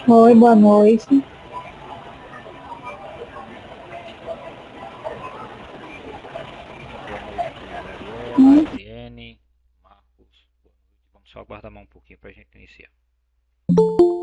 Oi, boa noite. Boa noite, Gabriela, Adriene, Marcos. Boa noite. Vamos só aguardar mais um pouquinho para a gente iniciar. Boa noite.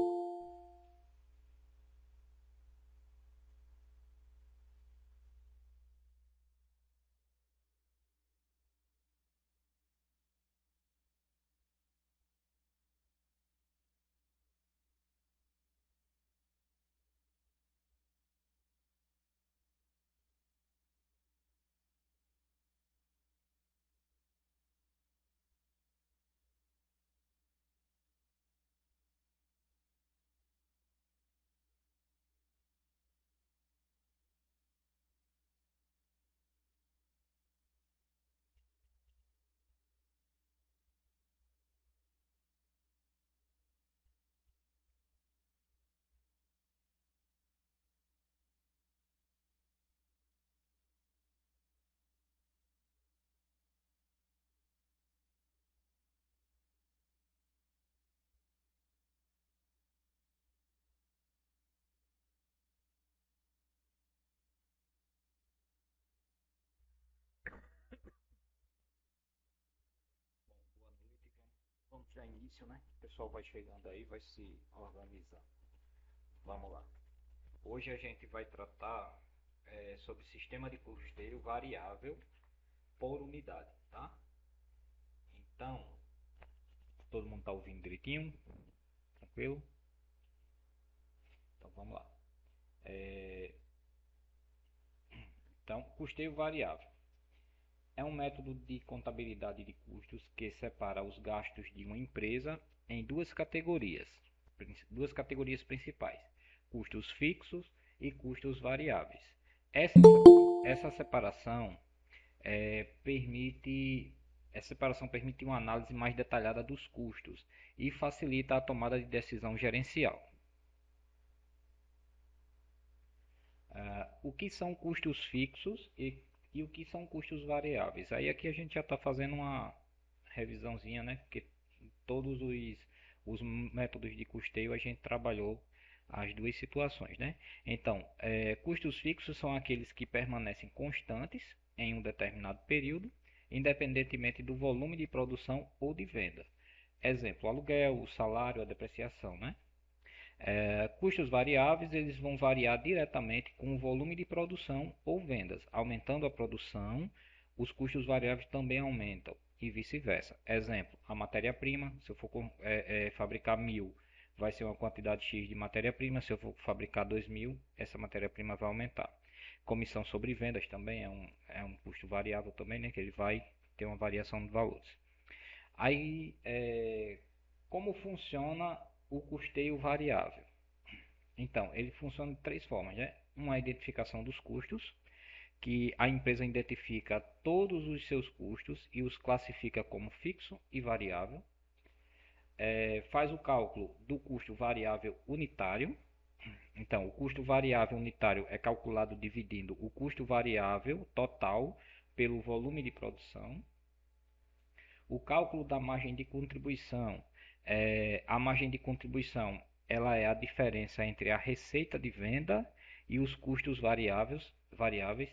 Vamos dar início, né? O pessoal vai chegando aí, vai se organizando. Vamos lá. Hoje a gente vai tratar sobre sistema de custeio variável por unidade, tá? Então, todo mundo está ouvindo direitinho? Tranquilo? Então vamos lá. Então, custeio variável é um método de contabilidade de custos que separa os gastos de uma empresa em duas categorias principais: custos fixos e custos variáveis. Essa, essa separação permite essa separação permite uma análise mais detalhada dos custos e facilita a tomada de decisão gerencial. O que são custos fixos e o que são custos variáveis? Aí aqui a gente já está fazendo uma revisãozinha, né? Porque todos os métodos de custeio a gente trabalhou as duas situações, né? Então, custos fixos são aqueles que permanecem constantes em um determinado período, independentemente do volume de produção ou de venda. Exemplo, o aluguel, o salário, a depreciação, né? Custos variáveis eles vão variar diretamente com o volume de produção ou vendas. Aumentando a produção, os custos variáveis também aumentam e vice-versa. Exemplo, a matéria-prima, se eu for fabricar 1.000, vai ser uma quantidade X de matéria-prima, se eu for fabricar 2.000, essa matéria-prima vai aumentar. Comissão sobre vendas também é um custo variável também, né, que ele vai ter uma variação de valores. Aí, como funciona o custeio variável? Então, ele funciona de três formas, né? Uma, a identificação dos custos, que a empresa identifica todos os seus custos e os classifica como fixo e variável. Faz o cálculo do custo variável unitário. Então, o custo variável unitário é calculado dividindo o custo variável total pelo volume de produção. O cálculo da margem de contribuição. A margem de contribuição ela é a diferença entre a receita de venda e os custos variáveis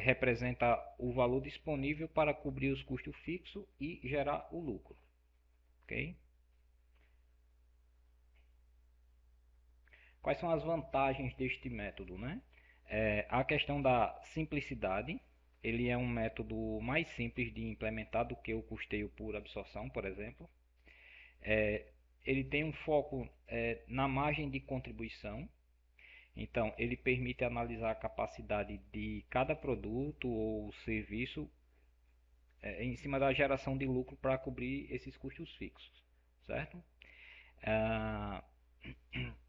representa o valor disponível para cobrir os custos fixos e gerar o lucro, ok? Quais são as vantagens deste método, né? A questão da simplicidade, ele é um método mais simples de implementar do que o custeio por absorção, por exemplo. Ele tem um foco na margem de contribuição, então ele permite analisar a capacidade de cada produto ou serviço em cima da geração de lucro para cobrir esses custos fixos, certo? Ah,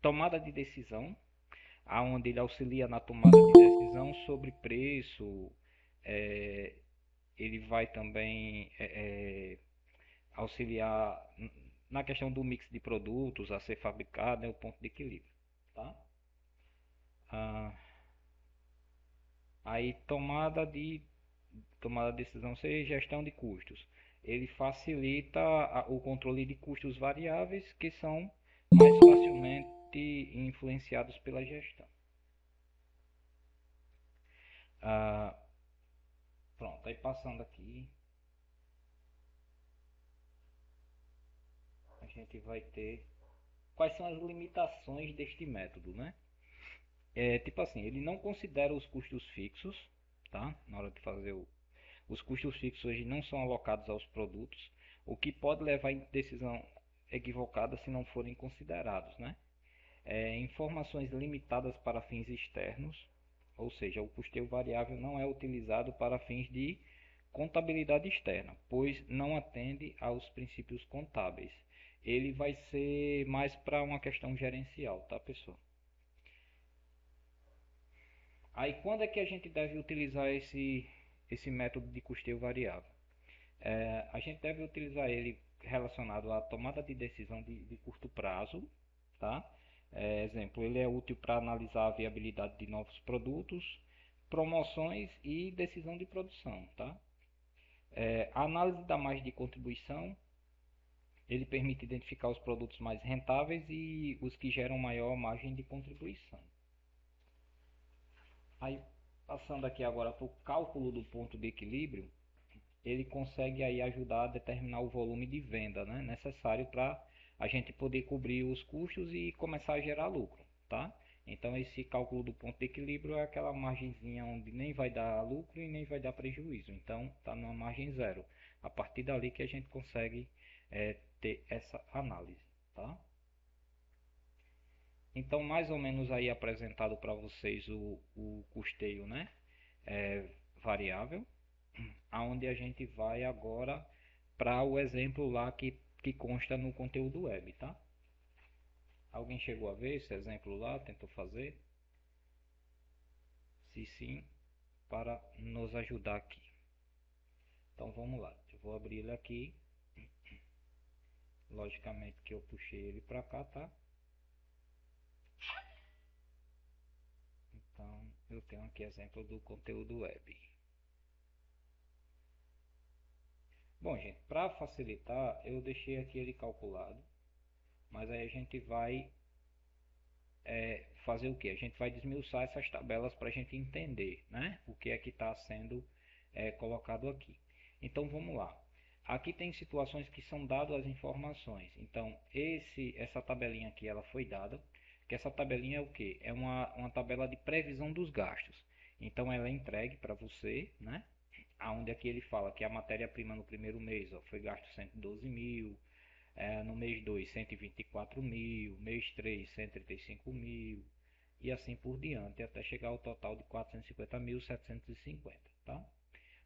tomada de decisão, aonde ele auxilia na tomada de decisão sobre preço, é, ele vai também auxiliar na questão do mix de produtos a ser fabricado, o ponto de equilíbrio, tá? Ah, aí tomada de decisão seja gestão de custos. Ele facilita o controle de custos variáveis que são mais facilmente influenciados pela gestão. Ah, pronto, aí passando aqui, a gente vai ter quais são as limitações deste método, né? Tipo assim, ele não considera os custos fixos, tá? Na hora de fazer os custos fixos hoje não são alocados aos produtos, o que pode levar em decisão equivocada se não forem considerados, né? Informações limitadas para fins externos, ou seja, o custeio variável não é utilizado para fins de contabilidade externa, pois não atende aos princípios contábeis. Ele vai ser mais para uma questão gerencial, tá, pessoal? Aí quando é que a gente deve utilizar esse método de custeio variável? A gente deve utilizar ele relacionado à tomada de decisão de curto prazo, tá? Exemplo, ele é útil para analisar a viabilidade de novos produtos, promoções e decisão de produção, tá? A análise da margem de contribuição, ele permite identificar os produtos mais rentáveis e os que geram maior margem de contribuição. Aí, passando aqui agora para o cálculo do ponto de equilíbrio, ele consegue aí ajudar a determinar o volume de venda, né, necessário para a gente poder cobrir os custos e começar a gerar lucro, tá? Então esse cálculo do ponto de equilíbrio é aquela margenzinha onde nem vai dar lucro e nem vai dar prejuízo. Então está numa margem zero. A partir dali que a gente consegue ter essa análise, tá? Então mais ou menos aí apresentado para vocês o custeio, né? Variável, aonde a gente vai agora para o exemplo lá que consta no conteúdo web, tá? Alguém chegou a ver esse exemplo lá, tentou fazer? Se sim, para nos ajudar aqui. Então vamos lá, eu vou abrir ele aqui. Logicamente que eu puxei ele para cá, tá? Então eu tenho aqui exemplo do conteúdo web. Bom, gente, para facilitar, eu deixei aqui ele calculado, mas aí a gente vai fazer o que? A gente vai desmiuçar essas tabelas para a gente entender, né? O que é que está sendo colocado aqui. Então vamos lá. Aqui tem situações que são dadas as informações. Então essa tabelinha aqui ela foi dada. Que essa tabelinha é o que? É uma tabela de previsão dos gastos. Então ela é entregue para você, né? Aonde aqui ele fala que a matéria-prima no primeiro mês foi gasto 112 mil, no mês 2 124 mil, mês 3 135 mil e assim por diante, até chegar ao total de 450.750, tá?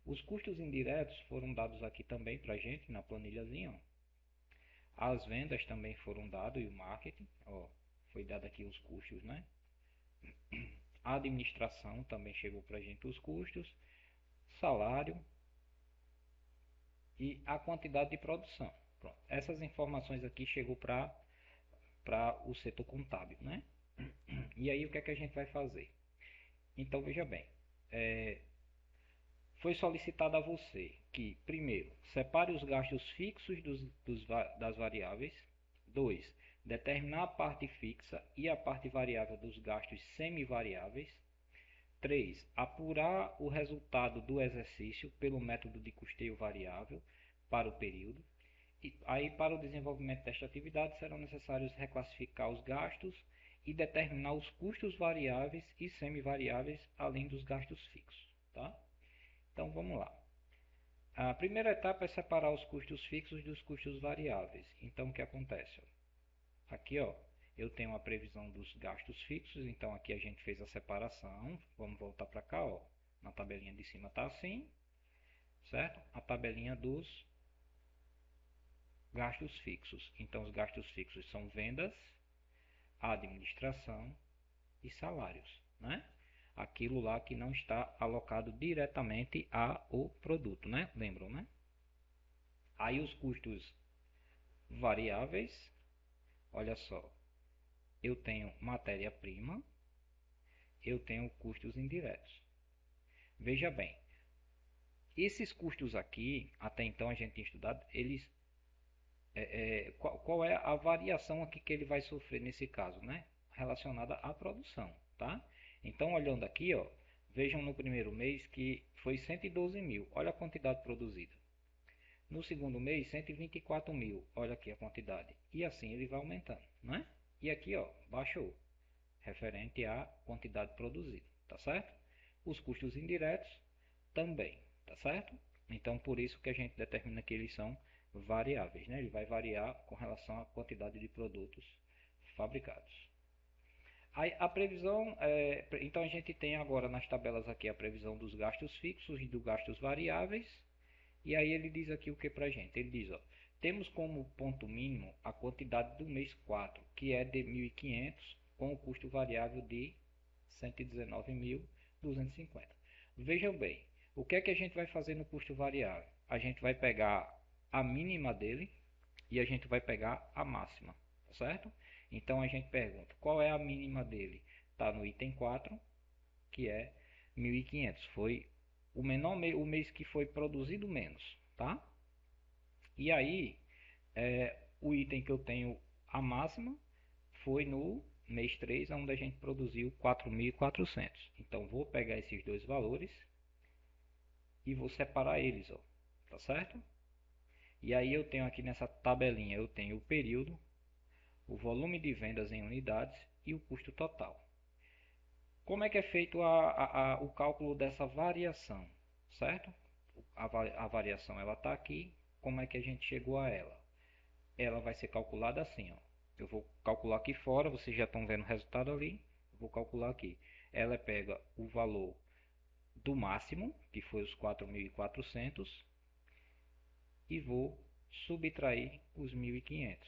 Os custos indiretos foram dados aqui também para a gente na planilhazinha, ó. As vendas também foram dadas e o marketing, ó, foi dado aqui os custos, né? A administração também chegou para a gente os custos, salário e a quantidade de produção. Pronto. Essas informações aqui chegou para o setor contábil, né? E aí o que é que a gente vai fazer? Então veja bem, foi solicitado a você que, primeiro, separe os gastos fixos das variáveis. 2. Determinar a parte fixa e a parte variável dos gastos semivariáveis. 3. Apurar o resultado do exercício pelo método de custeio variável para o período. E aí, para o desenvolvimento desta atividade, serão necessários reclassificar os gastos e determinar os custos variáveis e semivariáveis, além dos gastos fixos. Tá? Então, vamos lá. A primeira etapa é separar os custos fixos dos custos variáveis. Então, o que acontece? Aqui, ó, eu tenho a previsão dos gastos fixos, então aqui a gente fez a separação. Vamos voltar para cá, ó. Na tabelinha de cima está assim, certo? A tabelinha dos gastos fixos. Então, os gastos fixos são vendas, administração e salários, né? Aquilo lá que não está alocado diretamente ao produto, né? Lembram, né? Aí os custos variáveis, olha só, eu tenho matéria-prima, eu tenho custos indiretos. Veja bem, esses custos aqui, até então a gente tem estudado, eles qual é a variação aqui que ele vai sofrer nesse caso, né? Relacionada à produção, tá? Então, olhando aqui, ó, vejam no primeiro mês que foi 112 mil, olha a quantidade produzida. No segundo mês, 124 mil, olha aqui a quantidade. E assim ele vai aumentando, né? E aqui, ó, baixou, referente à quantidade produzida, tá certo? Os custos indiretos também, tá certo? Então, por isso que a gente determina que eles são variáveis, né? Ele vai variar com relação à quantidade de produtos fabricados. A previsão, então a gente tem agora nas tabelas aqui a previsão dos gastos fixos e dos gastos variáveis. E aí ele diz aqui o que para a gente? Ele diz, ó, temos como ponto mínimo a quantidade do mês 4, que é de 1.500, com o custo variável de 119.250. Vejam bem, o que é que a gente vai fazer no custo variável? A gente vai pegar a mínima dele e a gente vai pegar a máxima, certo? Então a gente pergunta, qual é a mínima dele? Está no item 4, que é 1.500. Foi o menor o mês que foi produzido menos, tá? E aí, o item que eu tenho a máxima foi no mês 3, onde a gente produziu 4.400. Então, vou pegar esses dois valores e vou separar eles, ó, tá certo? E aí eu tenho aqui nessa tabelinha, eu tenho o período, o volume de vendas em unidades e o custo total. Como é que é feito o cálculo dessa variação, certo? A variação ela está aqui. Como é que a gente chegou a ela? Ela vai ser calculada assim, ó. Eu vou calcular aqui fora, vocês já estão vendo o resultado ali. Eu vou calcular aqui. Ela pega o valor do máximo, que foi os 4.400, e vou subtrair os 1.500,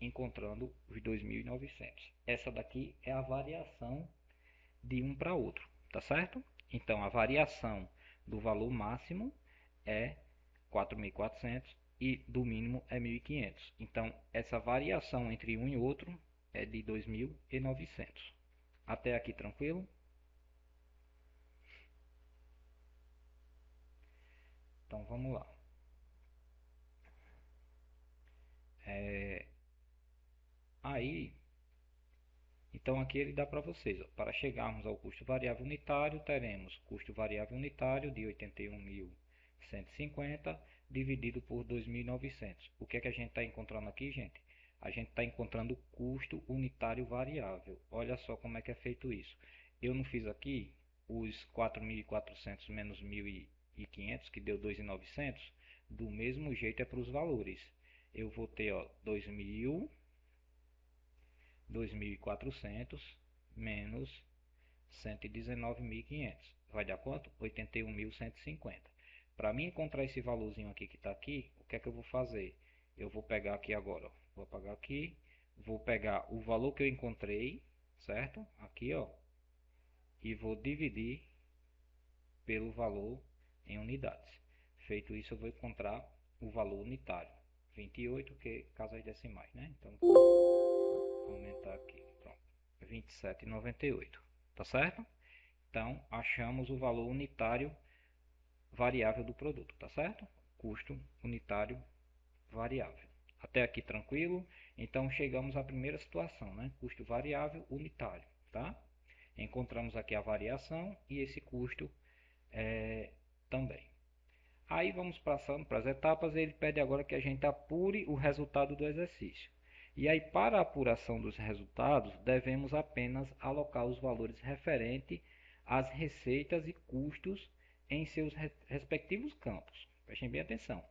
encontrando os 2.900. Essa daqui é a variação de um para outro, tá certo? Então a variação do valor máximo é 4.400 e do mínimo é 1.500. Então essa variação entre um e outro é de 2.900. Até aqui tranquilo? Então vamos lá. Aí, então aqui ele dá para vocês, ó, para chegarmos ao custo variável unitário, teremos custo variável unitário de 81.150 dividido por 2.900. O que é que a gente está encontrando aqui, gente? A gente está encontrando o custo unitário variável. Olha só como é que é feito isso. Eu não fiz aqui os 4.400 menos 1.500, que deu 2.900. Do mesmo jeito é para os valores. Eu vou ter, ó, 2.400 menos 119.500. Vai dar quanto? 81.150. Para mim encontrar esse valorzinho aqui que está aqui, o que é que eu vou fazer? Eu vou pegar aqui agora, ó. Vou apagar aqui, vou pegar o valor que eu encontrei, certo? Aqui, ó, e vou dividir pelo valor em unidades. Feito isso, eu vou encontrar o valor unitário, 28, que é casas decimais, né? Então, vou aumentar aqui, pronto, 27,98, tá certo? Então, achamos o valor unitário variável do produto, tá certo? Custo unitário variável. Até aqui tranquilo? Então chegamos à primeira situação, né? Custo variável unitário, tá? Encontramos aqui a variação e esse custo também. Aí vamos passando para as etapas. Ele pede agora que a gente apure o resultado do exercício. E aí, para a apuração dos resultados, devemos apenas alocar os valores referentes às receitas e custos em seus respectivos campos. Prestem bem atenção.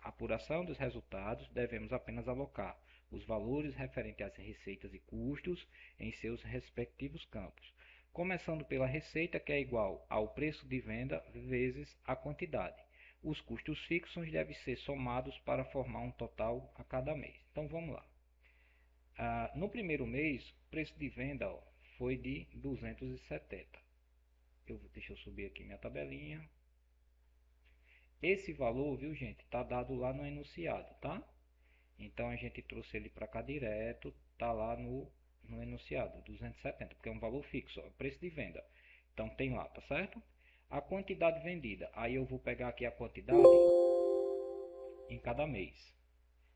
Apuração dos resultados, devemos apenas alocar os valores referentes às receitas e custos em seus respectivos campos. Começando pela receita, que é igual ao preço de venda vezes a quantidade. Os custos fixos devem ser somados para formar um total a cada mês. Então vamos lá. No primeiro mês, o preço de venda foi de 270. Deixa eu subir aqui minha tabelinha. Esse valor, viu gente, está dado lá no enunciado, tá? Então a gente trouxe ele para cá direto, tá lá no enunciado, 270, porque é um valor fixo, ó, preço de venda. Então tem lá, tá certo? A quantidade vendida, aí eu vou pegar aqui a quantidade em cada mês.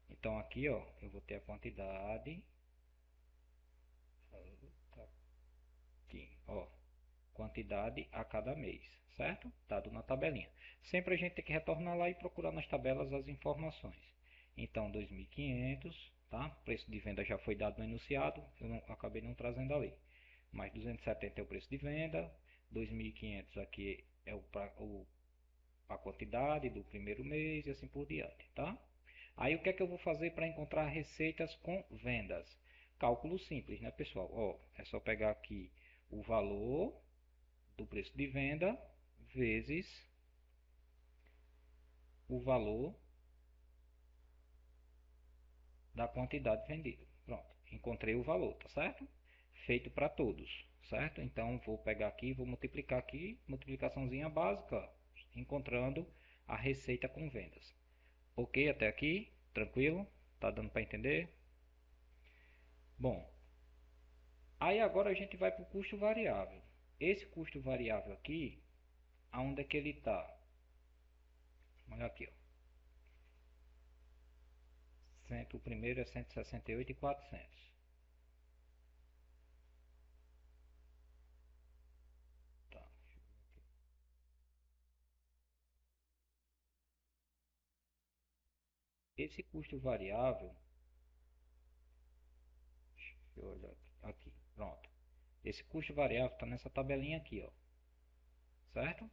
Então aqui, ó, eu vou ter a quantidade aqui, ó, quantidade a cada mês, certo? Dado na tabelinha. Sempre a gente tem que retornar lá e procurar nas tabelas as informações. Então, 2.500, tá? Preço de venda já foi dado no enunciado, acabei não trazendo ali. Mais 270 é o preço de venda, 2.500 aqui é a quantidade do primeiro mês e assim por diante, tá? Aí o que é que eu vou fazer para encontrar receitas com vendas? Cálculo simples, né, pessoal? Ó, é só pegar aqui o valor do preço de venda vezes o valor da quantidade vendida. Pronto, encontrei o valor, tá certo? Feito para todos, certo? Então vou pegar aqui, vou multiplicar aqui, multiplicaçãozinha básica, encontrando a receita com vendas. Ok, até aqui, tranquilo? Tá dando para entender? Bom, aí agora a gente vai para o custo variável. Esse custo variável aqui, aonde é que ele está? Olha aqui, ó. O primeiro é 168.400. Tá. Esse custo variável, deixa eu olhar aqui, pronto. Esse custo variável está nessa tabelinha aqui, ó, certo?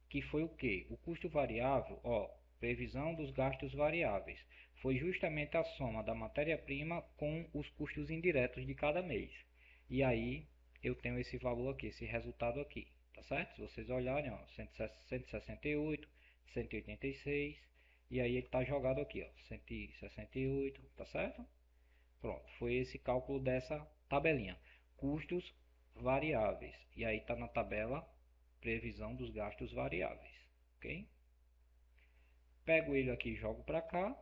Que foi o que? O custo variável, ó, previsão dos gastos variáveis, foi justamente a soma da matéria-prima com os custos indiretos de cada mês. E aí eu tenho esse valor aqui, esse resultado aqui, tá certo? Se vocês olharem, ó, 168, 186, e aí ele está jogado aqui, ó, 168, tá certo? Pronto, foi esse cálculo dessa tabelinha. Custos variáveis. E aí está na tabela previsão dos gastos variáveis. Ok? Pego ele aqui e jogo para cá.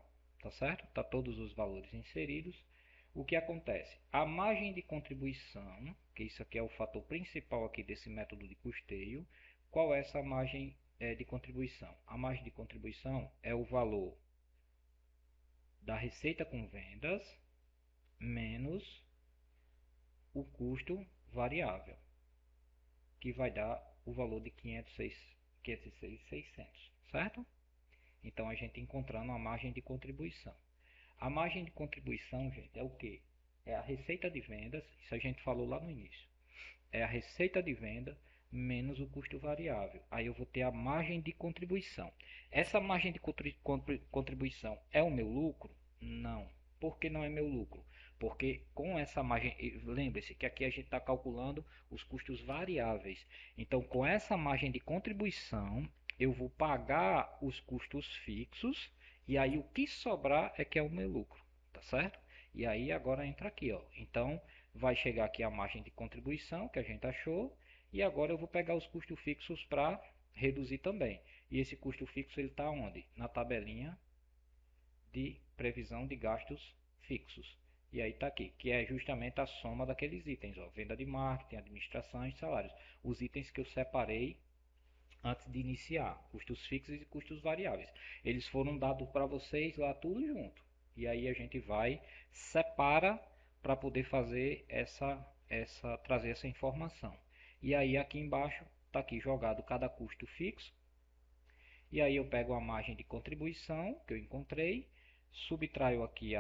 Tá certo? Tá todos os valores inseridos. O que acontece? A margem de contribuição, que isso aqui é o fator principal aqui desse método de custeio. Qual é essa margem de contribuição? A margem de contribuição é o valor da receita com vendas menos o custo variável, que vai dar o valor de 506.600, certo? Então a gente encontrando a margem de contribuição. A margem de contribuição, gente, é o que? É a receita de vendas, isso a gente falou lá no início. É a receita de venda menos o custo variável. Aí eu vou ter a margem de contribuição. Essa margem de contribuição é o meu lucro? Não. Por que não é meu lucro? Porque com essa margem, lembre-se que aqui a gente está calculando os custos variáveis. Então, com essa margem de contribuição, eu vou pagar os custos fixos e aí o que sobrar é que é o meu lucro, tá certo? E aí agora entra aqui, ó. Então, vai chegar aqui a margem de contribuição que a gente achou e agora eu vou pegar os custos fixos para reduzir também. E esse custo fixo ele está onde? Na tabelinha de previsão de gastos fixos. E aí está aqui, que é justamente a soma daqueles itens, ó, venda de marketing, administração e salários. Os itens que eu separei antes de iniciar, custos fixos e custos variáveis. Eles foram dados para vocês lá tudo junto, E aí a gente vai, separa para poder fazer trazer essa informação. E aí aqui embaixo está aqui jogado cada custo fixo. E aí eu pego a margem de contribuição que eu encontrei, subtraio aqui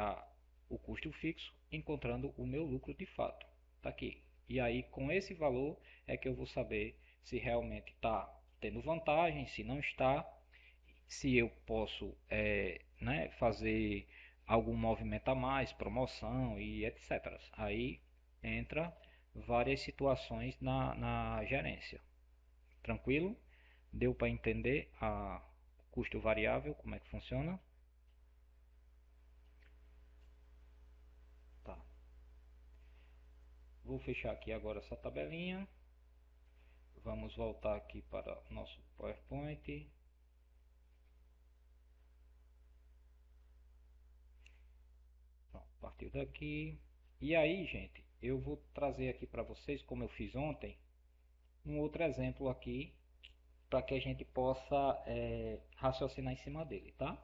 o custo fixo, encontrando o meu lucro de fato. Está aqui. E aí com esse valor é que eu vou saber se realmente está tendo vantagem, se não está, se eu posso né, fazer algum movimento a mais, promoção e etc. Aí entra várias situações na gerência. Tranquilo? Deu para entender a custo variável, como é que funciona? Tá. Vou fechar aqui agora essa tabelinha. Vamos voltar aqui para o nosso PowerPoint. Pronto, partiu daqui. E aí, gente, eu vou trazer aqui para vocês, como eu fiz ontem, um outro exemplo aqui para que a gente possa raciocinar em cima dele, tá?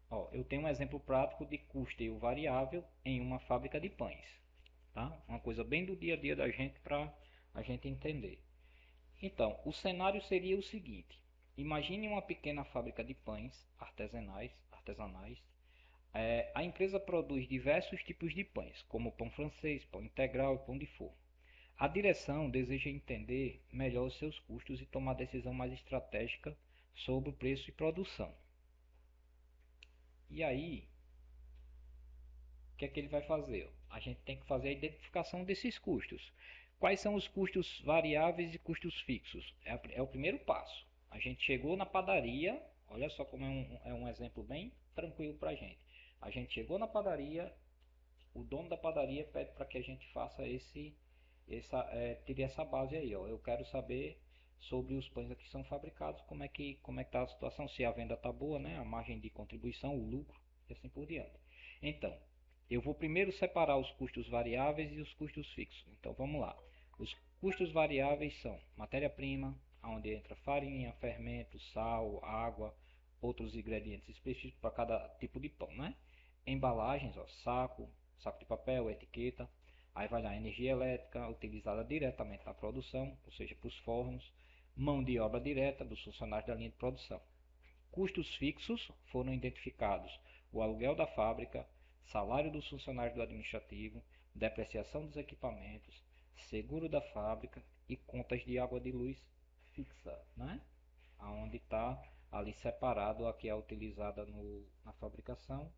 Ó, eu tenho um exemplo prático de custeio variável em uma fábrica de pães, tá? Uma coisa bem do dia a dia da gente para a gente entender. Então, o cenário seria o seguinte: imagine uma pequena fábrica de pães artesanais. A empresa produz diversos tipos de pães, como pão francês, pão integral e pão de forma. A direção deseja entender melhor os seus custos e tomar decisão mais estratégica sobre o preço e produção. E aí, o que é que ele vai fazer? A gente tem que fazer a identificação desses custos. Quais são os custos variáveis e custos fixos? É o primeiro passo. A gente chegou na padaria, olha só como é um exemplo bem tranquilo para a gente. A gente chegou na padaria, o dono da padaria pede para que a gente faça tire essa base aí, ó. Eu quero saber sobre os pães que são fabricados, como é que está a situação, se a venda está boa, né? A margem de contribuição, o lucro e assim por diante. Então, eu vou primeiro separar os custos variáveis e os custos fixos. Então, vamos lá. Os custos variáveis são matéria-prima, onde entra farinha, fermento, sal, água, outros ingredientes específicos para cada tipo de pão, né? Embalagens, ó, saco de papel, etiqueta. Aí vai lá a energia elétrica utilizada diretamente na produção, ou seja, para os fornos. Mão de obra direta dos funcionários da linha de produção. Custos fixos foram identificados: o aluguel da fábrica, salário dos funcionários do administrativo, depreciação dos equipamentos, seguro da fábrica e contas de água e luz fixa, né? Aonde está ali separado a que é utilizada na fabricação,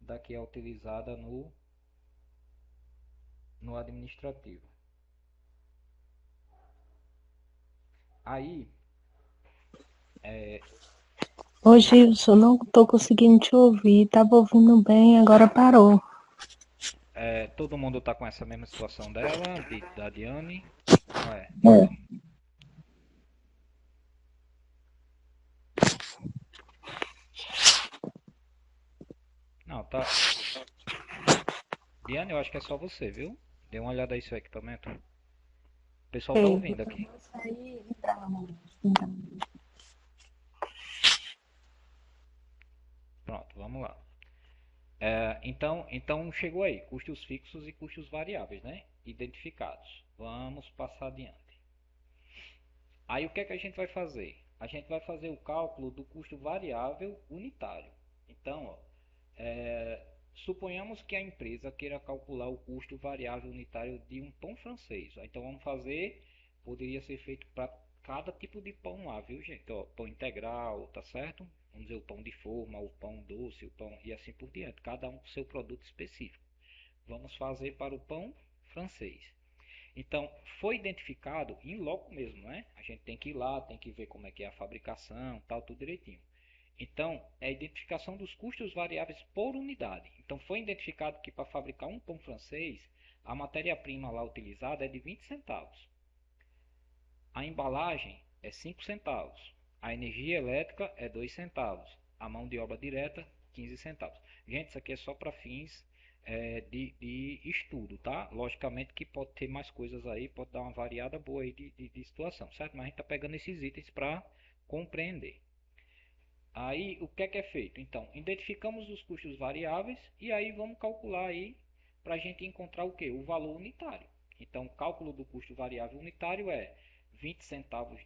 da que é utilizada no administrativo. Aí, Ô, Gilson, não tô conseguindo te ouvir. Tava ouvindo bem, agora parou. todo mundo está com essa mesma situação dela, da Diane. Não é? É. Não, tá. Diane, eu acho que é só você, viu? Dê uma olhada aí no seu equipamento. O pessoal tá Ei, ouvindo aqui. vou sair e entrar no então. Pronto, vamos lá. Então chegou aí, custos fixos e custos variáveis, né? Identificados. Vamos passar adiante. Aí o que é que a gente vai fazer? A gente vai fazer o cálculo do custo variável unitário. Então, ó, suponhamos que a empresa queira calcular o custo variável unitário de um pão francês. Então vamos fazer, poderia ser feito para cada tipo de pão lá, viu, gente? Ó, pão integral, tá certo? Vamos dizer o pão de forma, o pão doce, o pão e assim por diante. Cada um com seu produto específico. Vamos fazer para o pão francês. Então, foi identificado em loco mesmo, né? A gente tem que ir lá, tem que ver como é que é a fabricação, tal, tudo direitinho. Então, é a identificação dos custos variáveis por unidade. Então, foi identificado que para fabricar um pão francês, a matéria-prima lá utilizada é de 20 centavos. A embalagem é 5 centavos. A energia elétrica é 2 centavos. A mão de obra direta, 15 centavos. Gente, isso aqui é só para fins de estudo, tá? Logicamente que pode ter mais coisas aí, pode dar uma variada boa aí de situação, certo? Mas a gente está pegando esses itens para compreender. Aí o que é feito? Então, identificamos os custos variáveis e aí vamos calcular aí para a gente encontrar o que? O valor unitário. Então, o cálculo do custo variável unitário é 20 centavos,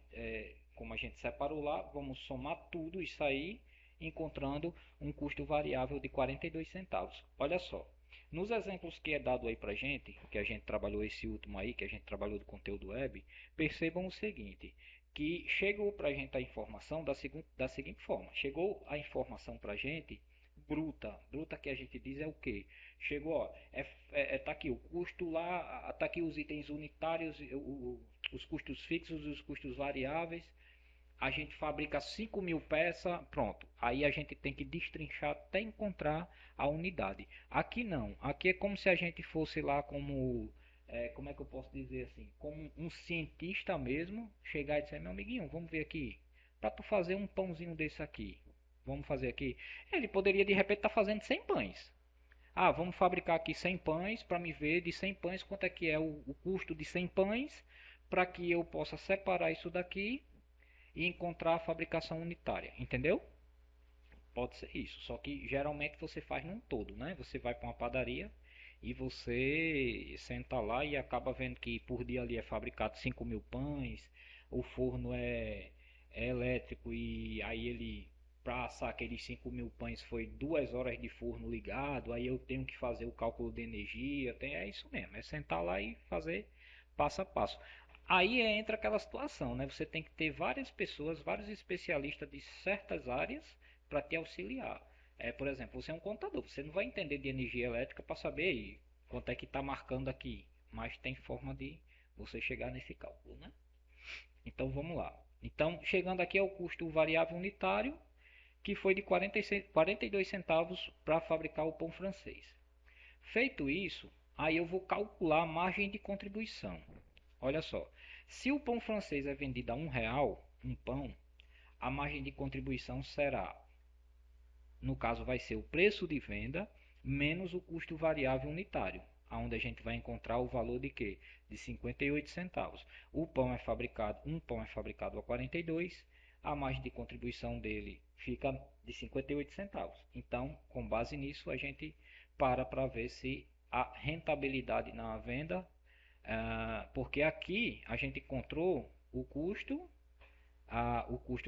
como a gente separou lá, vamos somar tudo isso aí, encontrando um custo variável de 42 centavos. Olha só, nos exemplos que é dado aí para gente, que a gente trabalhou esse último aí, que a gente trabalhou do conteúdo web, percebam o seguinte, que chegou para a gente a informação da seguinte forma. Chegou a informação para a gente bruta. Bruta que a gente diz é o que? Chegou, ó, tá aqui o custo lá, tá aqui os itens unitários, os custos fixos e os custos variáveis. A gente fabrica 5.000 peças, pronto. Aí a gente tem que destrinchar até encontrar a unidade. Aqui não. Aqui é como se a gente fosse lá como como é que eu posso dizer assim, como um cientista mesmo, chegar e dizer, meu amiguinho, vamos ver aqui, para tu fazer um pãozinho desse aqui, vamos fazer aqui. Ele poderia de repente estar fazendo 100 pães. Ah, vamos fabricar aqui 100 pães para me ver de 100 pães quanto é que é o custo de 100 pães, para que eu possa separar isso daqui e encontrar a fabricação unitária, entendeu? Pode ser isso, só que geralmente você faz num todo, né? Você vai para uma padaria e você senta lá e acaba vendo que por dia ali é fabricado 5.000 pães, o forno é elétrico e aí ele para assar aqueles 5.000 pães foi 2 horas de forno ligado, aí eu tenho que fazer o cálculo de energia, é isso mesmo, é sentar lá e fazer passo a passo. Aí entra aquela situação, né? Você tem que ter várias pessoas, vários especialistas de certas áreas para te auxiliar. Por exemplo, você é um contador, você não vai entender de energia elétrica para saber aí quanto é que está marcando aqui, mas tem forma de você chegar nesse cálculo, né? Então vamos lá. Então, chegando aqui ao custo variável unitário, que foi de 42 centavos para fabricar o pão francês. Feito isso, aí eu vou calcular a margem de contribuição. Olha só, se o pão francês é vendido a R$ 1, um pão, a margem de contribuição será, no caso vai ser o preço de venda menos o custo variável unitário, aonde a gente vai encontrar o valor de quê? De 58 centavos. Um pão é fabricado a 42, a margem de contribuição dele fica de 58 centavos. Então, com base nisso, a gente para ver se a rentabilidade na venda, porque aqui a gente encontrou o custo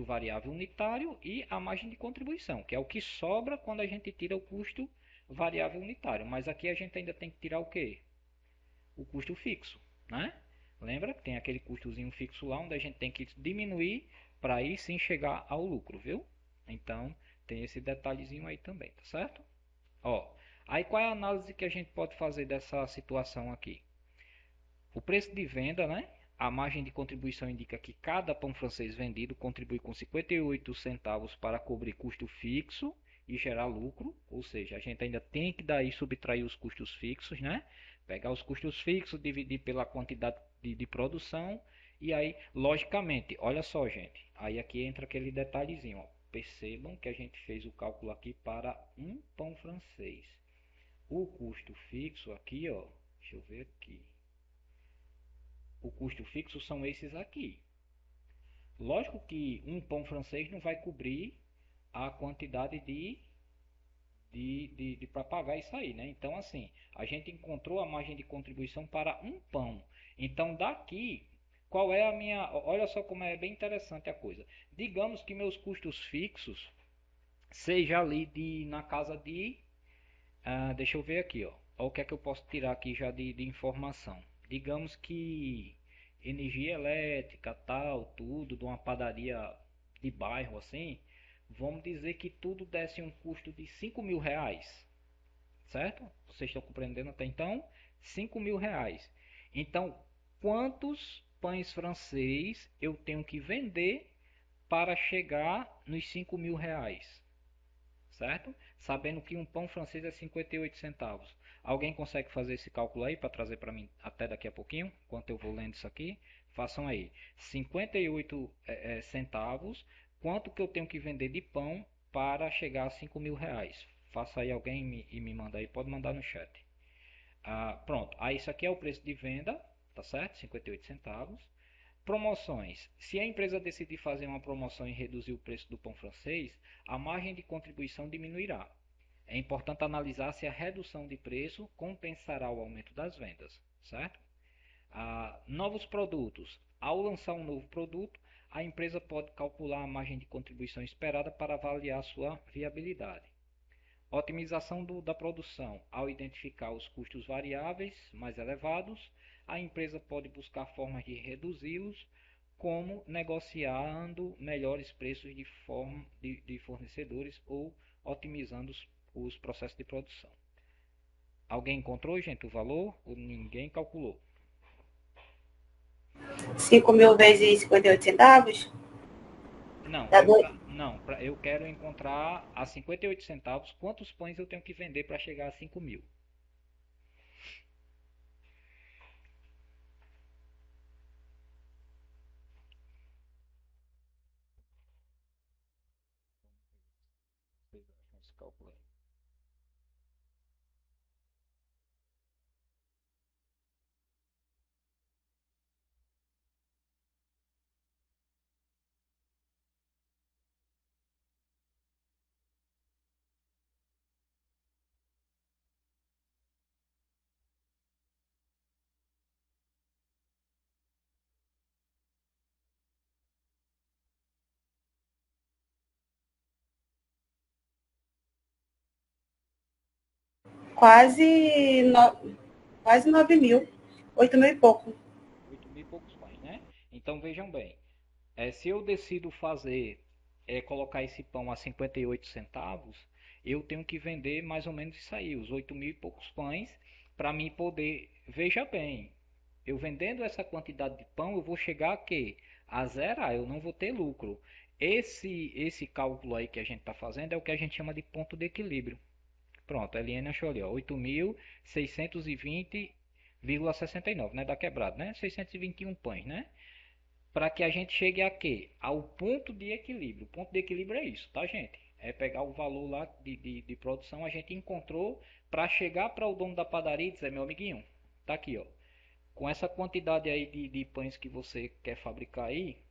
variável unitário e a margem de contribuição, que é o que sobra quando a gente tira o custo variável unitário. Mas aqui a gente ainda tem que tirar o que? O custo fixo, né? Lembra que tem aquele custozinho fixo lá onde a gente tem que diminuir para aí sim chegar ao lucro, viu? Então tem esse detalhezinho aí também, tá certo? Ó, aí qual é a análise que a gente pode fazer dessa situação aqui? O preço de venda, né? A margem de contribuição indica que cada pão francês vendido contribui com 58 centavos para cobrir custo fixo e gerar lucro, ou seja, a gente ainda tem que daí subtrair os custos fixos, né? Pegar os custos fixos, dividir pela quantidade de produção e aí, logicamente, olha só, gente, aí aqui entra aquele detalhezinho, ó. Percebam que a gente fez o cálculo aqui para um pão francês. O custo fixo aqui, ó, deixa eu ver aqui. O custo fixo são esses aqui. Lógico que um pão francês não vai cobrir a quantidade de para pagar isso aí, né? Então, assim, a gente encontrou a margem de contribuição para um pão. Então, daqui, qual é a minha. Olha só como é bem interessante a coisa. Digamos que meus custos fixos seja ali na casa de. Deixa eu ver aqui, ó. Olha o que é que eu posso tirar aqui já de informação. Digamos que energia elétrica, tal, tudo, de uma padaria de bairro assim, vamos dizer que tudo desse um custo de 5.000 reais, certo? Vocês estão compreendendo até então? 5.000 reais. Então, quantos pães francês eu tenho que vender para chegar nos 5.000 reais? Certo? Sabendo que um pão francês é 58 centavos. Alguém consegue fazer esse cálculo aí para trazer para mim até daqui a pouquinho, enquanto eu vou lendo isso aqui? Façam aí. 58 centavos. Quanto que eu tenho que vender de pão para chegar a 5.000 reais? Faça aí alguém e me manda aí. Pode mandar no chat. Pronto. Aí isso aqui é o preço de venda, tá certo? 58 centavos. Promoções. Se a empresa decidir fazer uma promoção e reduzir o preço do pão francês, a margem de contribuição diminuirá. É importante analisar se a redução de preço compensará o aumento das vendas, certo? Novos produtos. Ao lançar um novo produto, a empresa pode calcular a margem de contribuição esperada para avaliar sua viabilidade. Otimização da produção. Ao identificar os custos variáveis mais elevados, a empresa pode buscar formas de reduzi-los, como negociando melhores preços de fornecedores ou otimizando os processos de produção. Alguém encontrou, gente, o valor ou ninguém calculou? 5.000 vezes 58 centavos? Não, Dá dois. não, eu quero encontrar a 58 centavos quantos pães eu tenho que vender para chegar a 5.000. Vocês acham esse cálculo aí? Quase, quase 9.000. 8.000 e pouco. 8.000 e poucos pães, né? Então vejam bem, se eu decido colocar esse pão a 58 centavos, eu tenho que vender mais ou menos isso aí, os 8.000 e poucos pães, para mim poder. Veja bem, eu vendendo essa quantidade de pão, eu vou chegar a quê? A zerar, eu não vou ter lucro. Esse cálculo aí que a gente está fazendo é o que a gente chama de ponto de equilíbrio. Pronto, a Eliane achou ali, ó, 8.620,69, né? Da quebrada, né? 621 pães, né? Para que a gente chegue a quê? Ao ponto de equilíbrio. O ponto de equilíbrio é isso, tá, gente? É pegar o valor lá de produção, a gente encontrou para chegar para o dono da padaria e dizer, meu amiguinho, tá aqui, ó. Com essa quantidade aí de pães que você quer fabricar aí,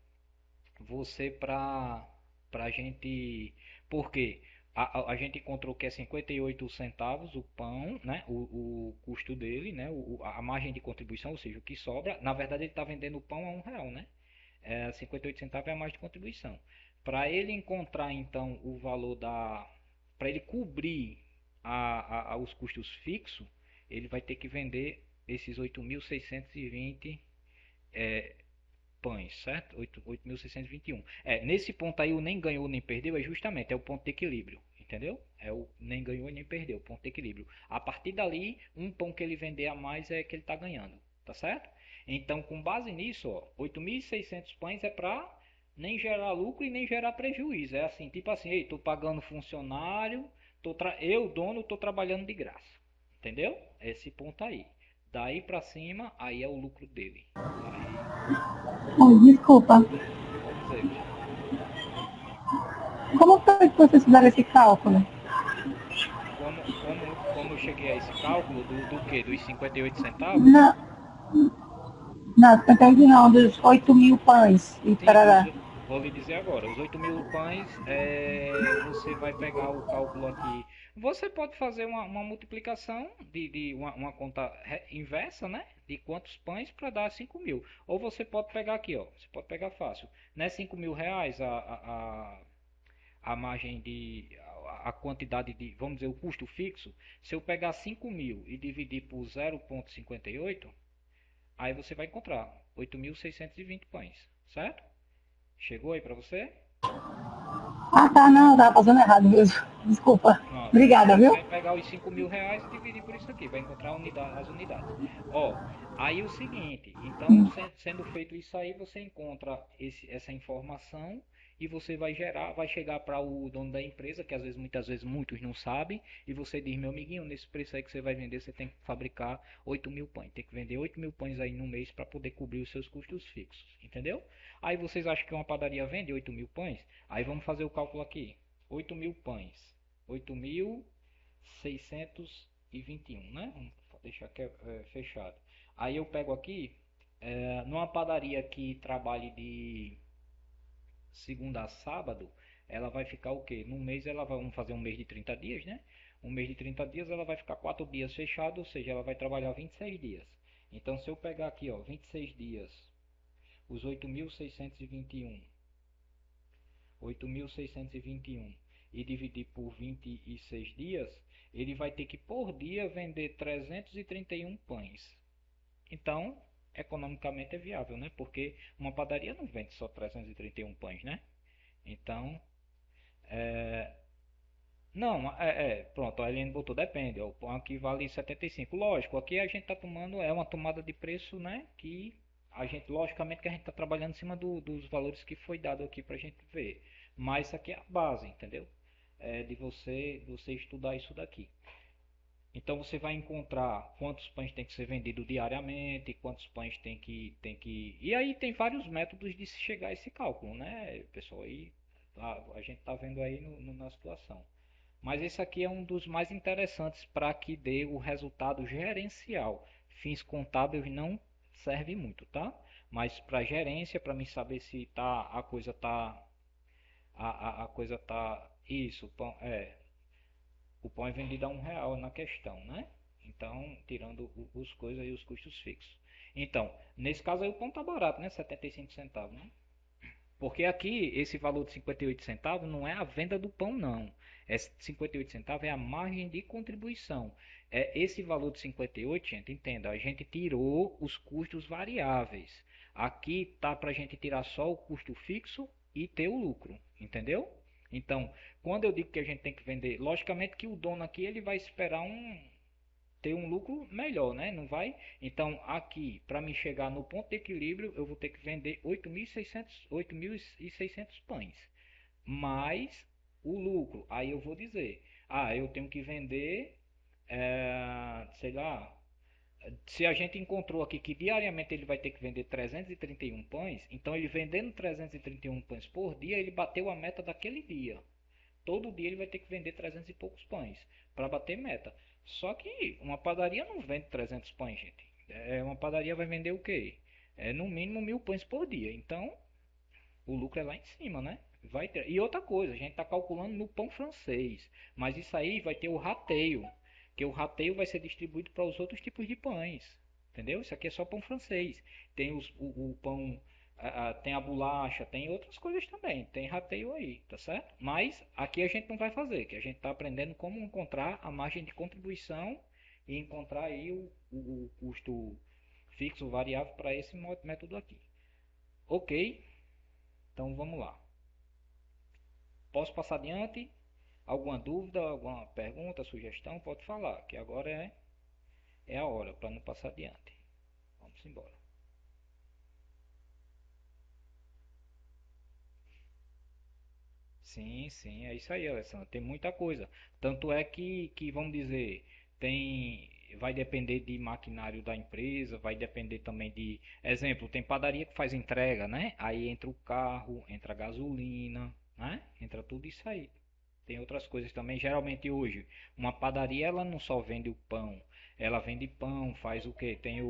você para a gente. Por quê? A gente encontrou que é 58 centavos o pão, né? O custo dele, né? A margem de contribuição, ou seja, o que sobra. Na verdade, ele está vendendo o pão a R$ 1, né? 58 centavos é a margem de contribuição. Para ele encontrar então o valor para ele cobrir os custos fixos, ele vai ter que vender esses 8.620 pães, certo? 8.621. Nesse ponto aí o nem ganhou nem perdeu é justamente o ponto de equilíbrio, entendeu? É o nem ganhou nem perdeu, ponto de equilíbrio. A partir dali, um pão que ele vender a mais é que ele está ganhando, tá certo? Então, com base nisso, ó, 8.600 pães é para nem gerar lucro e nem gerar prejuízo. É assim, tipo assim, ei, tô pagando funcionário, eu, dono, tô trabalhando de graça. Entendeu? Esse ponto aí. Daí para cima, aí é o lucro dele. Aí Desculpa, pode dizer, Cristiano. como foi que vocês fizeram esse cálculo? Como eu cheguei a esse cálculo do que? Dos 58 centavos? Não, não, não, dos 8.000 pães e Sim, tarará. vou lhe dizer agora. Os 8.000 pães, você vai pegar o cálculo aqui. Você pode fazer uma multiplicação de uma conta inversa, né? De quantos pães para dar 5.000. Ou você pode pegar aqui, ó. Você pode pegar fácil. Não é R$ 5.000 a margem a quantidade de, vamos dizer, o custo fixo. Se eu pegar 5.000 e dividir por 0,58, aí você vai encontrar 8.620 pães, certo? Chegou aí para você? Ah, tá, não, tava fazendo errado mesmo. Desculpa. Pronto. Obrigada, Aí viu? vai pegar os R$ 5.000 e dividir por isso aqui. Vai encontrar as unidades. Ó, aí o seguinte. Então, sendo feito isso aí, você encontra essa informação e você vai chegar para o dono da empresa, que às vezes, muitas vezes, muitos não sabem, e você diz, meu amiguinho, nesse preço aí que você vai vender, você tem que fabricar 8.000 pães. Tem que vender 8.000 pães aí no mês para poder cobrir os seus custos fixos. Entendeu? Aí vocês acham que uma padaria vende 8.000 pães? Aí vamos fazer o cálculo aqui. 8.000 pães. 8.621, né? Vamos deixar aqui, fechado. Aí eu pego aqui Numa padaria que trabalhe de segunda a sábado, ela vai ficar o quê? No mês ela vai, vamos fazer um mês de 30 dias, né? Um mês de 30 dias ela vai ficar 4 dias fechado, ou seja, ela vai trabalhar 26 dias. Então se eu pegar aqui, ó, 26 dias, os 8.621 e dividir por 26 dias, ele vai ter que por dia vender 331 pães. Então, economicamente é viável, né? Porque uma padaria não vende só 331 pães, né? Então, não, pronto, a Eliane botou, depende, ó, o pão aqui vale 75. Lógico, aqui a gente está tomando, é uma tomada de preço, né? Que a gente, logicamente que a gente está trabalhando em cima dos valores que foi dado aqui para a gente ver. Mas isso aqui é a base, entendeu? De você estudar isso daqui. Então você vai encontrar quantos pães tem que ser vendido diariamente, quantos pães tem que. E aí tem vários métodos de se chegar a esse cálculo, né, pessoal? Aí a gente está vendo aí na situação. Mas esse aqui é um dos mais interessantes para que dê o resultado gerencial. Fins contábeis não serve muito, tá? Mas para gerência, para mim saber se a coisa tá isso, o pão é vendido a R$ 1 na questão, né? Então, tirando os coisas e os custos fixos. Então, nesse caso aí o pão tá barato, né? 75 centavos, né? Porque aqui esse valor de 58 centavos não é a venda do pão, não. 58 centavos é a margem de contribuição. Esse valor de 58, gente, entenda, a gente tirou os custos variáveis. Aqui tá para a gente tirar só o custo fixo e ter o lucro, entendeu? Então, quando eu digo que a gente tem que vender, logicamente que o dono aqui ele vai esperar ter um lucro melhor, né? Não vai? Então, aqui, para me chegar no ponto de equilíbrio, eu vou ter que vender 8.600 pães. Mais o lucro. Aí eu vou dizer, eu tenho que vender, sei lá, se a gente encontrou aqui que diariamente ele vai ter que vender 331 pães, então ele vendendo 331 pães por dia, ele bateu a meta daquele dia. Todo dia ele vai ter que vender 300 e poucos pães para bater meta. Só que uma padaria não vende 300 pães, gente. Uma padaria vai vender o quê? No mínimo 1.000 pães por dia. Então o lucro é lá em cima, né? Vai ter. E outra coisa, a gente está calculando no pão francês. Mas isso aí vai ter o rateio. Que o rateio vai ser distribuído para os outros tipos de pães. Entendeu? Isso aqui é só pão francês. Tem o pão tem a bolacha, tem outras coisas também, tem rateio aí, tá certo? Mas aqui a gente não vai fazer, que a gente está aprendendo como encontrar a margem de contribuição e encontrar aí o custo fixo variável para esse método aqui. Ok, então vamos lá. Posso passar adiante? Alguma dúvida, alguma pergunta, sugestão? Pode falar, que agora é a hora para não passar adiante. Vamos embora. Sim, sim, é isso aí, Alessandro. Tem muita coisa. Tanto é que vamos dizer, vai depender de maquinário da empresa, vai depender também de, exemplo, tem padaria que faz entrega, né? Aí entra o carro, entra a gasolina, né? Entra tudo isso aí. Tem outras coisas também. Geralmente hoje, uma padaria ela não só vende o pão, ela vende pão, faz o quê? Tem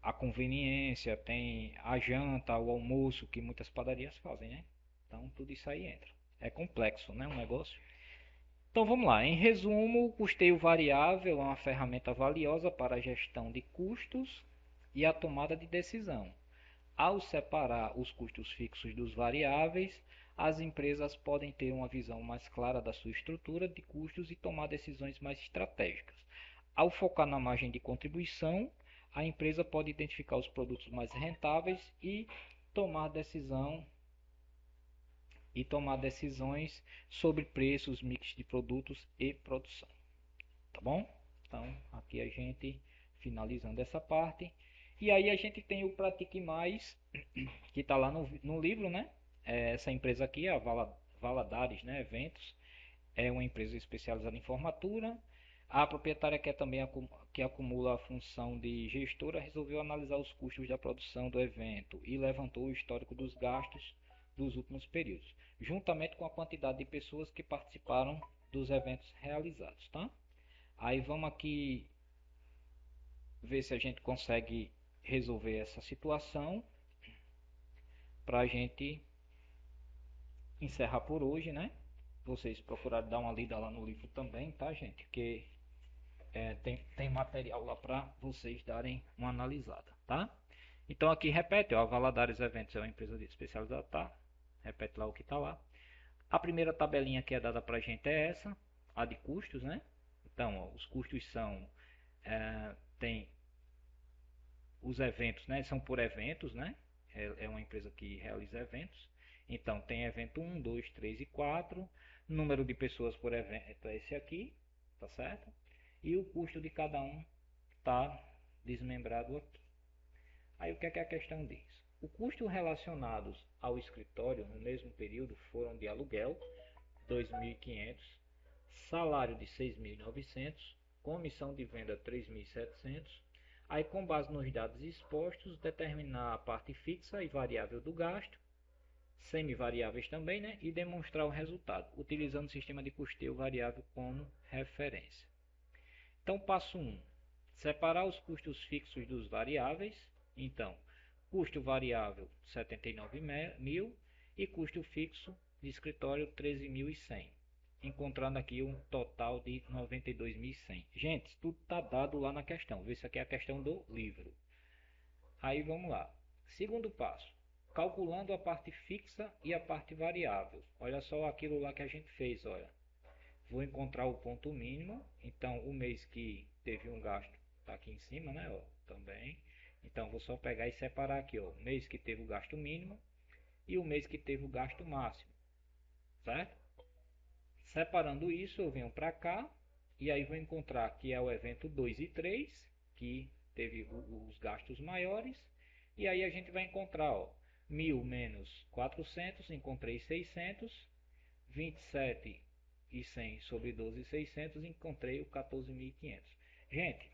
a conveniência, tem a janta, o almoço que muitas padarias fazem, né? Então tudo isso aí entra. É complexo, né? Um negócio. Então vamos lá. Em resumo, o custeio variável é uma ferramenta valiosa para a gestão de custos e a tomada de decisão. Ao separar os custos fixos dos variáveis, as empresas podem ter uma visão mais clara da sua estrutura de custos e tomar decisões mais estratégicas. Ao focar na margem de contribuição, a empresa pode identificar os produtos mais rentáveis tomar decisão tomar decisões sobre preços, mix de produtos e produção. Tá bom? Então, aqui a gente finalizando essa parte. E aí a gente tem o Pratique Mais, que está lá no livro, né? Essa empresa aqui, a Valadares, né? Eventos, é uma empresa especializada em formatura. A proprietária que acumula a função de gestora resolveu analisar os custos da produção do evento e levantou o histórico dos gastos dos últimos períodos, juntamente com a quantidade de pessoas que participaram dos eventos realizados, tá? Aí vamos aqui ver se a gente consegue resolver essa situação para a gente encerrar por hoje, né? Vocês procurarem dar uma lida lá no livro também, tá, gente? Que tem material lá para vocês darem uma analisada, tá? Então aqui repete, ó, a Valadares Eventos é uma empresa especializada, tá? Repete lá o que tá lá. A primeira tabelinha que é dada para a gente é essa, a de custos, né? Então, ó, os custos são tem os eventos, né? São por eventos, né? É uma empresa que realiza eventos. Então tem evento 1, 2, 3 e 4. Número de pessoas por evento é esse aqui, tá certo? E o custo de cada um está desmembrado aqui. Aí o que é que a questão diz? O custo relacionados ao escritório no mesmo período foram de aluguel, 2.500, salário de 6.900, comissão de venda 3.700. Aí, com base nos dados expostos, determinar a parte fixa e variável do gasto, semivariáveis também, né? E demonstrar o resultado, utilizando o sistema de custeio variável como referência. Então, passo 1. Separar os custos fixos dos variáveis. Então, custo variável 79.000 e custo fixo de escritório 13.100. Encontrando aqui um total de 92.100. Gente, tudo está dado lá na questão. Isso aqui é a questão do livro. Aí vamos lá. Segundo passo. Calculando a parte fixa e a parte variável. Olha só aquilo lá que a gente fez, olha. Vou encontrar o ponto mínimo. Então, o mês que teve um gasto está aqui em cima, né? Ó, também. Então, vou só pegar e separar aqui, ó. O mês que teve o gasto mínimo e o mês que teve o gasto máximo. Certo? Separando isso, eu venho para cá. E aí vou encontrar que é o evento 2 e 3, que teve os gastos maiores. E aí a gente vai encontrar, ó, 1.000 menos 400, encontrei 600. 27 e 100 sobre 12.600, encontrei o 14.500. Gente,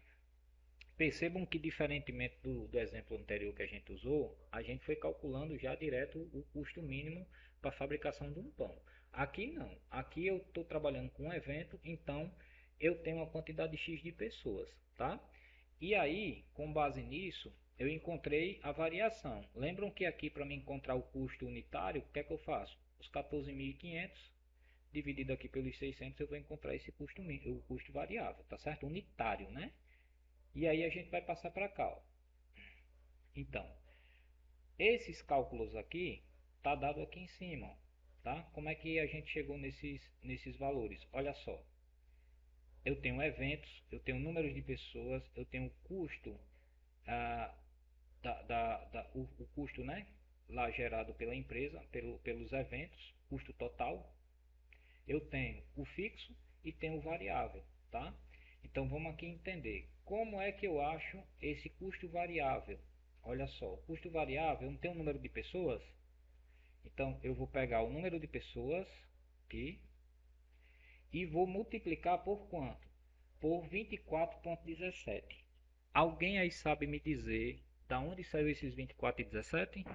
percebam que diferentemente do exemplo anterior que a gente usou, a gente foi calculando já direto o custo mínimo para a fabricação de um pão. Aqui não, aqui eu estou trabalhando com um evento, então eu tenho uma quantidade X de pessoas, tá? E aí, com base nisso, eu encontrei a variação. Lembram que aqui para me encontrar o custo unitário, o que é que eu faço? Os 14.500 dividido aqui pelos 600, eu vou encontrar esse custo, o custo variável, tá certo? Unitário, né? E aí a gente vai passar para cá, ó. Então, esses cálculos aqui, tá dado aqui em cima, tá? Como é que a gente chegou nesses valores? Olha só, eu tenho eventos, eu tenho números de pessoas, eu tenho custo, o custo, né? Lá gerado pela empresa, pelos eventos, custo total. Eu tenho o fixo e tenho o variável, tá? Então vamos aqui entender como é que eu acho esse custo variável. Olha só, o custo variável não tem um número de pessoas, então eu vou pegar o número de pessoas aqui e vou multiplicar por quanto? Por 24,17. Alguém aí sabe me dizer da onde saiu esses 24,17?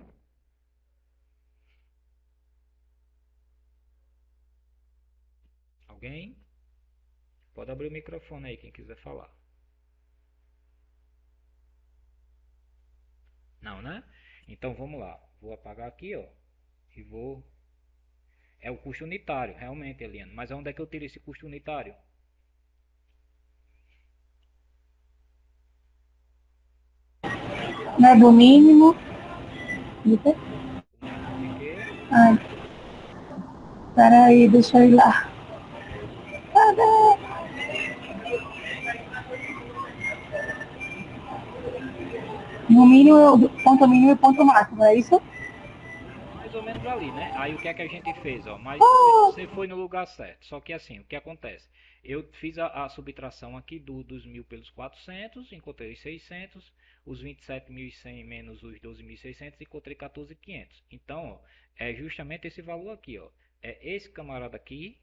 Alguém? Pode abrir o microfone aí, quem quiser falar. Não, né? Então vamos lá. Vou apagar aqui, ó. E vou... É o custo unitário, realmente, Eliane. Mas onde é que eu tiro esse custo unitário? Não é do mínimo. O mínimo de quê? Ai, peraí, deixa eu ir lá. Cadê? No mínimo, ponto mínimo e ponto máximo, é isso? Mais ou menos ali, né? Aí o que é que a gente fez, ó? Mas você foi no lugar certo. Só que assim, o que acontece? Eu fiz a subtração aqui dos 1.000 pelos 400, encontrei os 600, os 27.100 menos os 12.600, encontrei 14.500. Então, ó, é justamente esse valor aqui, ó. É esse camarada aqui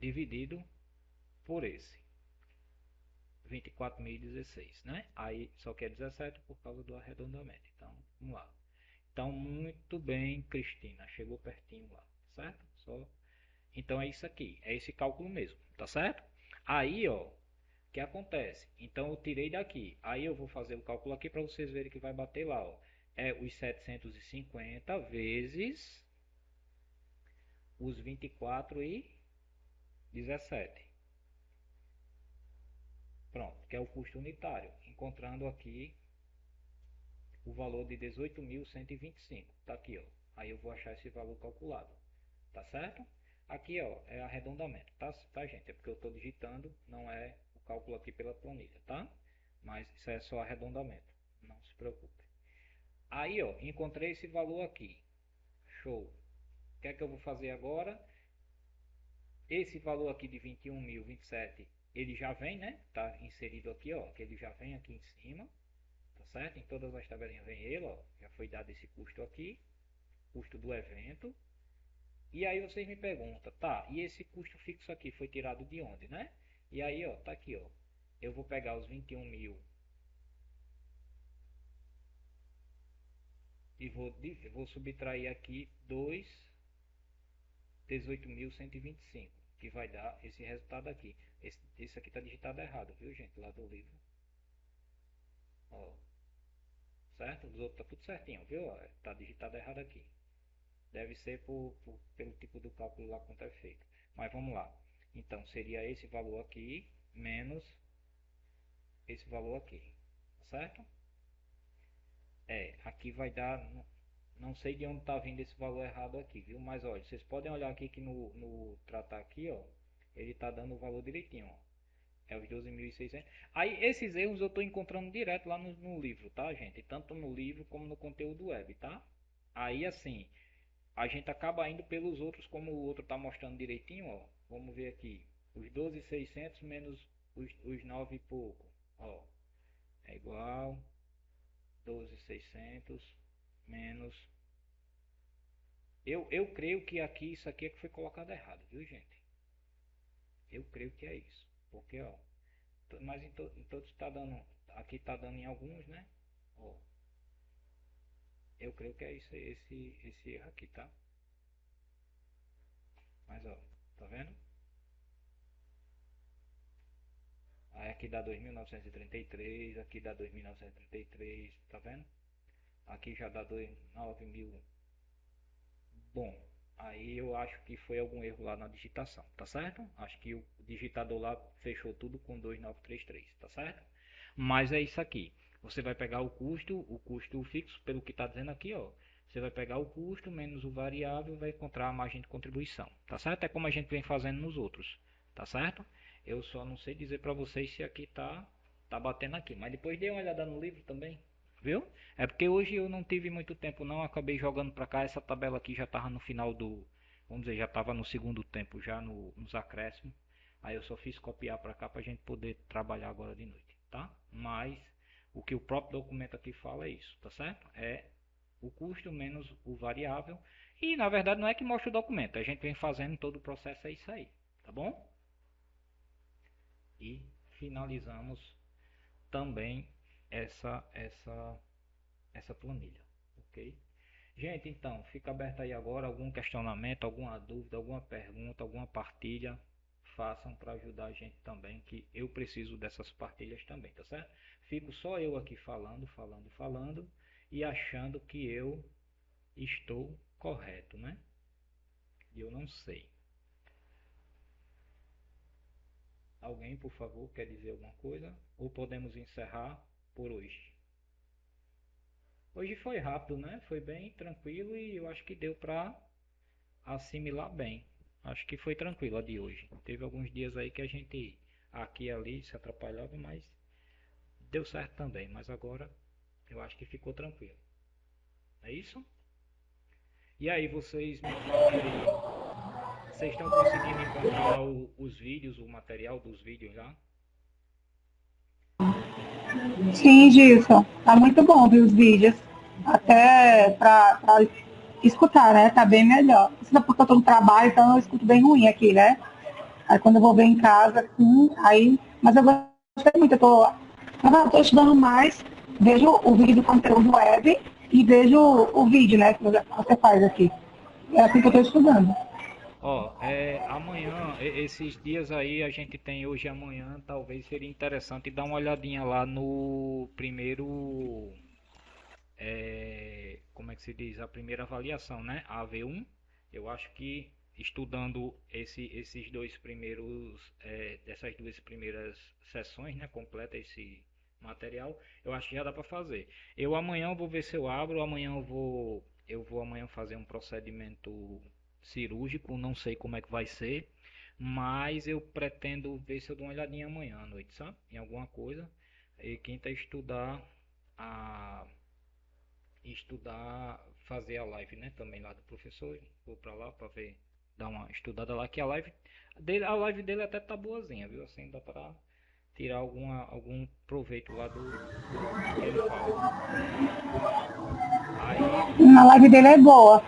dividido por esse. 24.016, né? Aí só que é 17 por causa do arredondamento. Então, vamos lá. Então, muito bem, Cristina. Chegou pertinho lá, certo? Então é isso aqui, é esse cálculo mesmo, tá certo? Aí, ó, que acontece? Então eu tirei daqui. Aí eu vou fazer o cálculo aqui para vocês verem que vai bater lá, ó. É os 750 vezes os 24,17. Pronto, que é o custo unitário. Encontrando aqui o valor de 18.125. Tá aqui, ó. Aí eu vou achar esse valor calculado. Tá certo? Aqui, ó, é arredondamento, tá, gente? É porque eu estou digitando, não é o cálculo aqui pela planilha, tá? Mas isso é só arredondamento, não se preocupe. Aí, ó, encontrei esse valor aqui. Show. O que é que eu vou fazer agora? Esse valor aqui de 21.027, ele já vem, né? Tá inserido aqui, ó, que ele já vem aqui em cima, tá certo? Em todas as tabelinhas vem ele, ó, já foi dado esse custo aqui, custo do evento. E aí vocês me perguntam, tá, e esse custo fixo aqui foi tirado de onde, né? E aí, ó, tá aqui, ó. Eu vou pegar os 21 mil e vou subtrair aqui 18.125, que vai dar esse resultado aqui. Esse aqui tá digitado errado, viu, gente, lá do livro. Ó, certo? Os outros tá tudo certinho, viu? Ó, tá digitado errado aqui. Deve ser pelo tipo do cálculo lá quanto é feito. Mas vamos lá. Então, seria esse valor aqui, menos esse valor aqui. Certo? Aqui vai dar... Não sei de onde está vindo esse valor errado aqui, viu? Mas, olha, vocês podem olhar aqui que no tratar aqui, ó. Ele está dando o valor direitinho, ó. É os 12.600. Aí, esses erros eu estou encontrando direto lá no livro, tá, gente? Tanto no livro como no conteúdo web, tá? Aí, assim... A gente acaba indo pelos outros, como o outro está mostrando direitinho, ó. Vamos ver aqui. Os 12.600 menos os 9 e pouco. Ó, é igual 12.600 menos... Eu creio que aqui, isso aqui é que foi colocado errado, viu, gente? Eu creio que é isso. Porque, ó... Mas em todos está dando... Aqui está dando em alguns, né? Ó. Eu creio que é isso, esse erro aqui, tá? Mas, ó, tá vendo? Aí aqui dá 2.933, aqui dá 2.933, tá vendo? Aqui já dá 9.000. Bom, aí eu acho que foi algum erro lá na digitação, tá certo? Acho que o digitador lá fechou tudo com 2.933, tá certo? Mas é isso aqui. Você vai pegar o custo fixo, pelo que está dizendo aqui, ó. Você vai pegar o custo menos o variável e vai encontrar a margem de contribuição, tá certo? É como a gente vem fazendo nos outros, tá certo? Eu só não sei dizer para vocês se aqui tá batendo aqui, mas depois dê uma olhada no livro também, viu? É porque hoje eu não tive muito tempo não, acabei jogando para cá, essa tabela aqui já estava no final do, vamos dizer, já estava no segundo tempo, já nos acréscimos. Aí eu só fiz copiar para cá para a gente poder trabalhar agora de noite, tá? Mas o que o próprio documento aqui fala é isso, tá certo? É o custo menos o variável. E na verdade não é que mostra o documento, a gente vem fazendo todo o processo, é isso aí, tá bom? E finalizamos também essa planilha, ok? Gente, então, fica aberto aí agora algum questionamento, alguma dúvida, alguma pergunta, alguma partilha, façam para ajudar a gente também, que eu preciso dessas partilhas também, tá certo? Fico só eu aqui falando e achando que eu estou correto, né? E eu não sei. Alguém, por favor, quer dizer alguma coisa? Ou podemos encerrar por hoje? Hoje foi rápido, né? Foi bem tranquilo e eu acho que deu para assimilar bem. Acho que foi tranquilo a de hoje. Teve alguns dias aí que a gente aqui e ali se atrapalhava, mas deu certo também. Mas agora eu acho que ficou tranquilo. É isso? E aí, vocês me falam aí. Vocês estão conseguindo encontrar os vídeos, o material dos vídeos lá? Sim, Gilson. Tá muito bom ver os vídeos. Até para escutar, né? Tá bem melhor. Isso é porque eu tô no trabalho, então eu escuto bem ruim aqui, né? Aí quando eu vou ver em casa, assim, aí... Mas eu gostei muito, eu tô estudando mais, vejo o vídeo do conteúdo web e vejo o vídeo, né, que você faz aqui. É assim que eu tô estudando. Ó, amanhã, esses dias aí a gente tem hoje e amanhã, talvez seria interessante dar uma olhadinha lá no primeiro, como é que se diz, a primeira avaliação, né? A AV1. Eu acho que estudando esses dois primeiros, dessas duas primeiras sessões, né? Completa esse material, eu acho que já dá para fazer. Eu amanhã vou ver se eu abro, amanhã eu vou amanhã fazer um procedimento cirúrgico, não sei como é que vai ser, mas eu pretendo ver se eu dou uma olhadinha amanhã à noite, sabe? Em alguma coisa. E quinta a estudar, fazer a live, né? Também lá do professor. Vou pra lá pra ver, dar uma estudada lá, que a live dele até tá boazinha, viu? Assim, dá pra tirar algum proveito lá do que ele fala. Aí, A live dele é boa.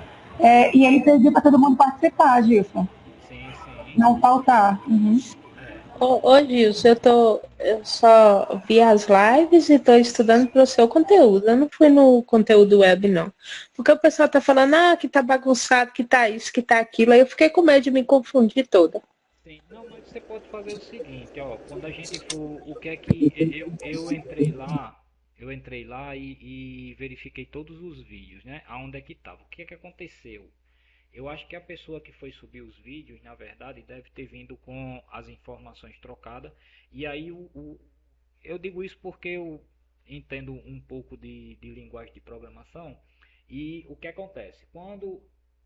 E ele pediu para todo mundo participar disso, sim, sim, não faltar. Uhum. é, Ô, Gilson, eu só vi as lives e estou estudando para o seu conteúdo. Eu não fui no conteúdo web, não. Porque o pessoal tá falando, que tá bagunçado, que tá isso, que tá aquilo. Aí eu fiquei com medo de me confundir toda. sim. Não, mas você pode fazer o seguinte, ó, quando a gente for, o que é que eu entrei lá e verifiquei todos os vídeos, né? Aonde é que tava? O que é que aconteceu? Eu acho que a pessoa que foi subir os vídeos, na verdade, deve ter vindo com as informações trocadas. E aí eu digo isso porque eu entendo um pouco de linguagem de programação. E o que acontece? Quando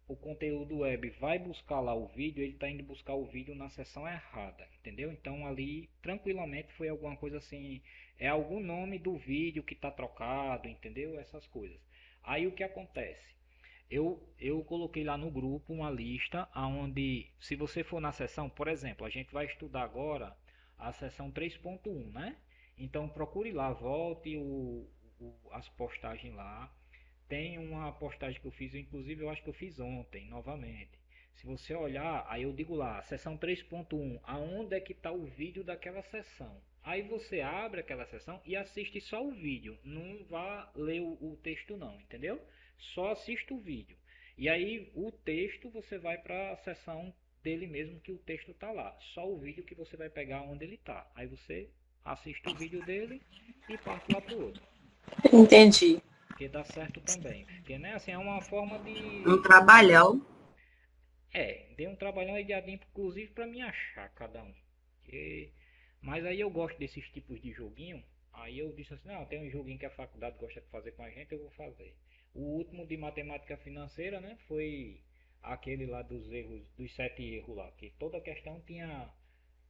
o conteúdo web vai buscar lá o vídeo, ele está indo buscar o vídeo na seção errada, entendeu? Então ali tranquilamente foi alguma coisa assim, é algum nome do vídeo que está trocado, entendeu? Essas coisas. Aí o que acontece? Eu coloquei lá no grupo uma lista onde, se você for na seção, por exemplo, a gente vai estudar agora a seção 3.1, né? Então procure lá, volte as postagens lá. Tem uma postagem que eu fiz, inclusive eu acho que eu fiz ontem, novamente. Se você olhar, aí eu digo lá, seção 3.1, aonde é que está o vídeo daquela sessão. Aí você abre aquela sessão e assiste só o vídeo, não vá ler o texto não, entendeu? Só assista o vídeo. E aí o texto você vai para a sessão dele mesmo que o texto está lá. Só o vídeo que você vai pegar onde ele está. Aí você assiste o vídeo dele e parte lá para o outro. Entendi. Que dá certo também. Porque, né, assim, é uma forma Um de. trabalhão. Dei um trabalhão aí de adentro, inclusive, pra me achar cada um. Que... Mas aí eu gosto desses tipos de joguinho. Aí eu disse assim: não, tem um joguinho que a faculdade gosta de fazer com a gente, eu vou fazer. O último de matemática financeira, né, foi aquele lá dos erros, dos 7 erros lá. Que toda questão tinha.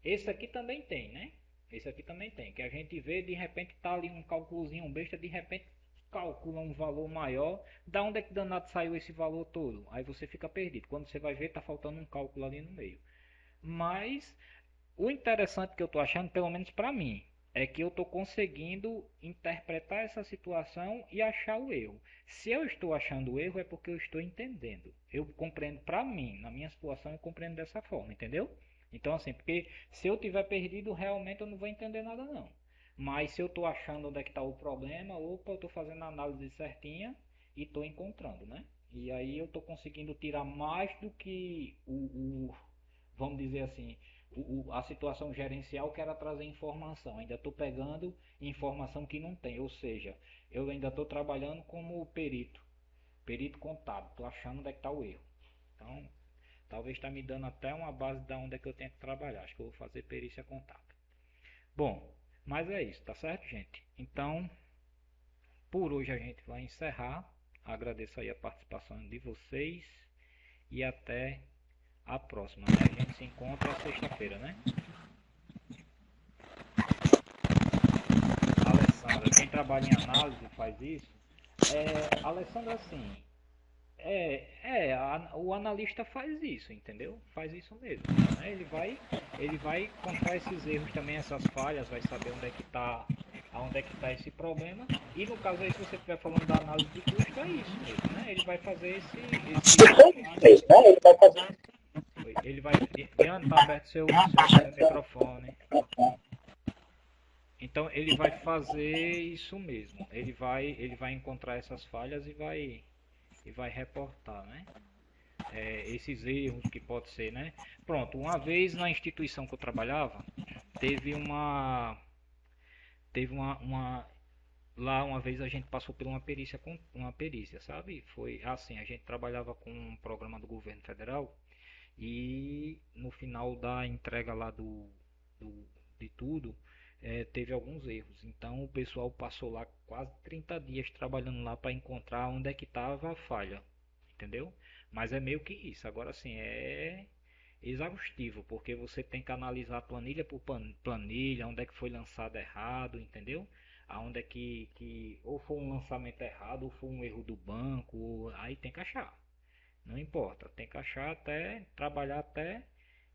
Esse aqui também tem, né? Esse aqui também tem. Que a gente vê, de repente tá ali um cálculozinho besta, de repente calcula um valor maior. Da onde é que danado saiu esse valor todo? Aí você fica perdido. Quando você vai ver, tá faltando um cálculo ali no meio. Mas o interessante que eu tô achando, pelo menos para mim, é que eu tô conseguindo interpretar essa situação e achar o erro. Se eu estou achando o erro é porque eu estou entendendo. Eu compreendo para mim, na minha situação eu compreendo dessa forma, entendeu? Então assim, porque se eu tiver perdido, realmente eu não vou entender nada não. Mas se eu estou achando onde é que está o problema, opa, eu estou fazendo a análise certinha e estou encontrando, né? E aí eu estou conseguindo tirar mais do que vamos dizer assim, a situação gerencial que era trazer informação. Ainda estou pegando informação que não tem, ou seja, eu ainda estou trabalhando como perito contábil, estou achando onde é que está o erro. Então, talvez está me dando até uma base de onde é que eu tenho que trabalhar. Acho que eu vou fazer perícia contábil. Bom, mas é isso, tá certo, gente? Então, por hoje a gente vai encerrar. Agradeço aí a participação de vocês e até a próxima, né? A gente se encontra sexta-feira, né? Alessandra, quem trabalha em análise faz isso. Alessandra, assim, o analista faz isso, entendeu? Faz isso mesmo, né? Ele vai encontrar esses erros também, essas falhas, vai saber onde é que está, aonde é que está esse problema. E no caso aí, se você estiver falando da análise de custo, é isso mesmo, né? Ele vai fazer ele vai, Diana, tá aberto seu microfone. Então ele vai fazer isso mesmo. Ele vai encontrar essas falhas e vai reportar, né? esses erros que pode ser, né? Pronto, uma vez na instituição que eu trabalhava, teve uma lá uma vez a gente passou por uma perícia, sabe? Foi assim, a gente trabalhava com um programa do governo federal e no final da entrega lá do- de tudo, teve alguns erros. Então o pessoal passou lá quase 30 dias trabalhando lá para encontrar onde é que estava a falha, entendeu? Mas é meio que isso. Agora sim, é exaustivo, porque você tem que analisar planilha por planilha, onde é que foi lançado errado, entendeu? Aonde é que ou foi um lançamento errado, ou foi um erro do banco, aí tem que achar. Não importa, tem que achar até trabalhar até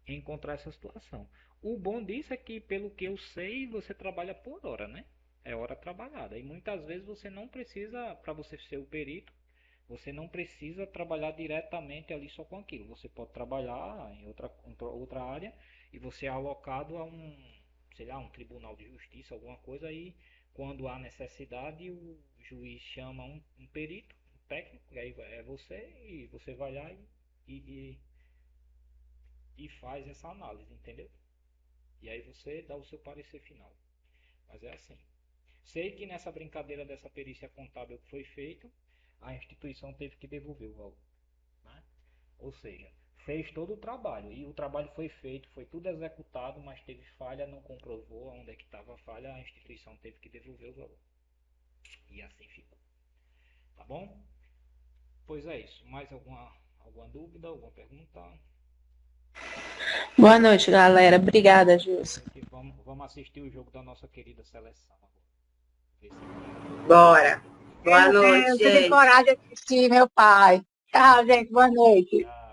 encontrar essa situação. O bom disso é que, pelo que eu sei, você trabalha por hora, né? É hora trabalhada. E muitas vezes você não precisa, para você ser o perito, você não precisa trabalhar diretamente ali só com aquilo. Você pode trabalhar em outra área e você é alocado a sei lá, um tribunal de justiça, alguma coisa aí, quando há necessidade, o juiz chama um perito, um técnico, e aí é você e você vai lá e, e faz essa análise, entendeu? E aí você dá o seu parecer final. Mas é assim. Sei que nessa brincadeira dessa perícia contábil que foi feita, a instituição teve que devolver o valor, né? Ou seja, fez todo o trabalho e o trabalho foi feito, foi tudo executado, mas teve falha, não comprovou onde é que estava a falha, a instituição teve que devolver o valor. E assim ficou. Tá bom? Pois é isso. Mais alguma dúvida, alguma pergunta? Boa noite, galera. Obrigada, Gilson. E vamos assistir o jogo da nossa querida seleção agora. Ver se ganha. Bora. Boa Meu noite, Deus, tive gente. coragem de assistir, meu pai. Tchau, gente. Boa noite. Tchau.